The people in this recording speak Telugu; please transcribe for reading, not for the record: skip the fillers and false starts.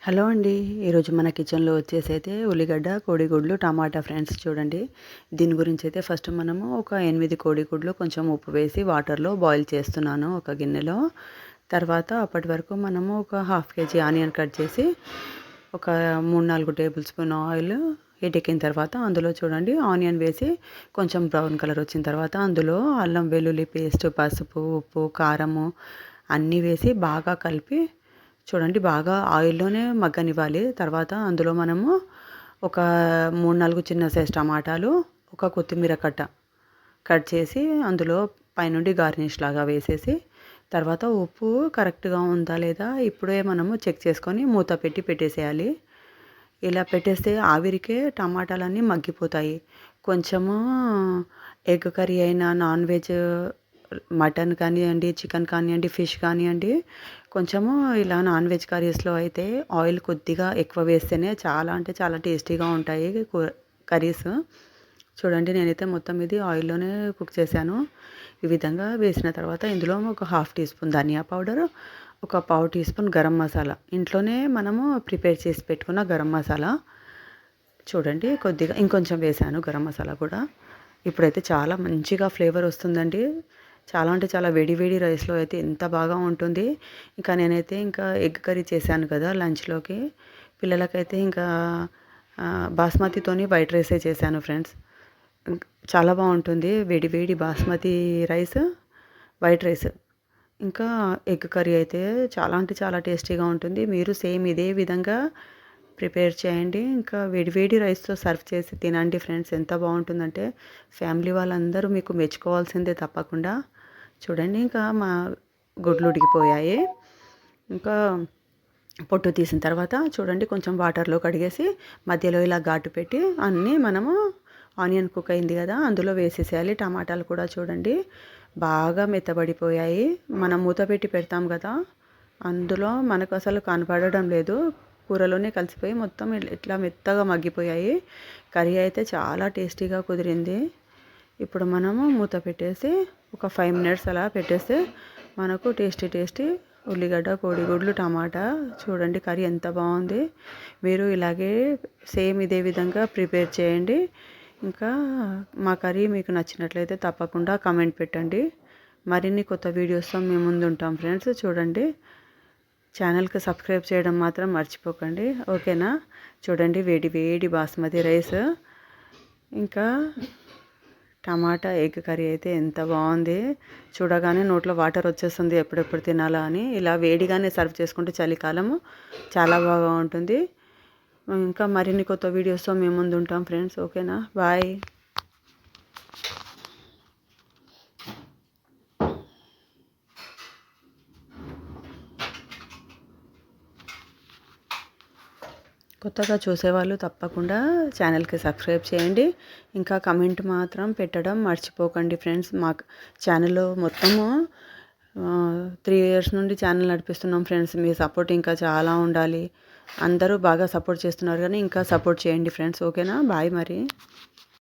హలో అండి. ఈరోజు మన కిచెన్లో వచ్చేసైతే ఉల్లిగడ్డ, కోడిగుడ్లు, టమాటా ఫ్రెండ్స్ చూడండి. దీని గురించి అయితే ఫస్ట్ మనము ఒక 8 కోడిగుడ్లు కొంచెం ఉప్పు వేసి వాటర్లో బాయిల్ చేస్తున్నాను ఒక గిన్నెలో. తర్వాత అప్పటి వరకు మనము ఒక హాఫ్ కేజీ ఆనియన్ కట్ చేసి ఒక 3-4 టేబుల్ స్పూన్ ఆయిల్ హీట్ ఎక్కిన తర్వాత అందులో చూడండి ఆనియన్ వేసి కొంచెం బ్రౌన్ కలర్ వచ్చిన తర్వాత అందులో అల్లం వెల్లుల్లి పేస్ట్, పసుపు, ఉప్పు, కారము అన్నీ వేసి బాగా కలిపి చూడండి బాగా ఆయిల్లోనే మగ్గనివ్వాలి. తర్వాత అందులో మనము ఒక 3-4 చిన్న సైజ్ టమాటాలు, ఒక కొత్తిమీర కట్ చేసి అందులో పైనుండి గార్నిష్ లాగా వేసేసి తర్వాత ఉప్పు కరెక్ట్‌గా ఉందా లేదా ఇప్పుడే మనము చెక్ చేసుకొని మూత పెట్టి పెట్టేసేయాలి. ఇలా పెట్టేస్తే ఆవిరికే టమాటాలన్నీ మగ్గిపోతాయి. కొంచెము ఎగ్ కర్రీ అయినా నాన్ వెజ్ మటన్ కానియండి, చికెన్ కానియండి, ఫిష్ కానియండి, కొంచెము ఇలా నాన్ వెజ్ కర్రీస్‌లో అయితే ఆయిల్ కొద్దిగా ఎక్కువ వేస్తేనే చాలా అంటే చాలా టేస్టీగా ఉంటాయి కర్రీస్. చూడండి నేనైతే మొత్తం ఇది ఆయిల్‌లోనే కుక్ చేశాను. ఈ విధంగా వేసిన తర్వాత ఇందులో ఒక హాఫ్ టీ స్పూన్ ధనియా పౌడరు, ఒక పావు టీ స్పూన్ గరం మసాలా, ఇంట్లోనే మనము ప్రిపేర్ చేసి పెట్టుకున్న గరం మసాలా చూడండి కొద్దిగా ఇంకొంచెం వేశాను గరం మసాలా కూడా. ఇప్పుడైతే చాలా మంచిగా ఫ్లేవర్ వస్తుందండి. చాలా అంటే చాలా వేడి వేడి రైస్‌లో అయితే ఎంత బాగా ఉంటుంది. ఇంకా నేనైతే ఇంకా ఎగ్ కర్రీ చేశాను కదా లంచ్‌లోకి. పిల్లలకైతే ఇంకా బాస్మతితోని వైట్ రైసే చేశాను ఫ్రెండ్స్. చాలా బావుంటుంది. వేడి వేడి బాస్మతి రైస్, వైట్ రైస్. ఇంకా ఎగ్ కర్రీ అయితే చాలా అంటే చాలా టేస్టీగా ఉంటుంది. మీరు సేమ్ ఇదే విధంగా ప్రిపేర్ చేయండి. ఇంకా వేడి వేడి రైస్‌తో సర్వ్ చేసి తినండి ఫ్రెండ్స్. ఎంత బావుంటుందంటే ఫ్యామిలీ వాళ్ళందరూ మీకు మెచ్చుకోవాల్సిందే తప్పకుండా. చూడండి ఇంకా మా గుడ్లు ఉడికిపోయాయి. ఇంకా పొట్టు తీసిన తర్వాత చూడండి కొంచెం వాటర్‌లో కడిగేసి మధ్యలో ఇలా ఘాటు పెట్టి అన్నీ మనము ఆనియన్ కుక్ అయింది కదా అందులో వేసేసేయాలి. టమాటాలు కూడా చూడండి బాగా మెత్తబడిపోయాయి. మనం మూత పెట్టి పెడతాం కదా అందులో మనకు అసలు కనపడడం లేదు. కూరలోనే కలిసిపోయి మొత్తం ఇట్లా మెత్తగా మగ్గిపోయాయి. కర్రీ అయితే చాలా టేస్టీగా కుదిరింది. ఇప్పుడు మనము మూత పెట్టేసి ఒక 5 మినిట్స్ అలా పెట్టేస్తే మనకు టేస్టీ ఉల్లిగడ్డ, కోడిగుడ్లు, టమాటా చూడండి కర్రీ ఎంత బాగుంది. మీరు ఇలాగే సేమ్ ఇదే విధంగా ప్రిపేర్ చేయండి. ఇంకా మా కర్రీ మీకు నచ్చినట్లయితే తప్పకుండా కామెంట్ పెట్టండి. మరిన్ని కొత్త వీడియోస్తో మీ ముందు ఉంటాం ఫ్రెండ్స్. చూడండి ఛానల్కి సబ్స్క్రైబ్ చేయడం మాత్రం మర్చిపోకండి ఓకేనా. చూడండి వేడి వేడి బాస్మతి రైస్ ఇంకా టమాటా ఎగ్ కర్రీ అయితే ఎంత బాగుంది. చూడగానే నోట్లో వాటర్ వచ్చేస్తుంది ఎప్పుడెప్పుడు తినాలా అని. ఇలా వేడిగానే సర్వ్ చేసుకుంటే చలికాలము చాలా బాగా ఉంటుంది. ఇంకా మరిన్ని కొత్త వీడియోస్తో మేము ముందు ఉంటాం ఫ్రెండ్స్ ఓకేనా. బాయ్. కొత్తగా చూసేవాళ్ళు తప్పకుండా ఛానల్కి సబ్స్క్రైబ్ చేయండి. ఇంకా కమెంట్ మాత్రం పెట్టడం మర్చిపోకండి ఫ్రెండ్స్. మా ఛానల్లో మొత్తము 3 ఇయర్స్ నుండి ఛానల్ నడిపిస్తున్నాం ఫ్రెండ్స్. మీ సపోర్ట్ ఇంకా చాలా ఉండాలి. అందరూ బాగా సపోర్ట్ చేస్తున్నారు కానీ ఇంకా సపోర్ట్ చేయండి ఫ్రెండ్స్ ఓకేనా. బాయ్ మరి.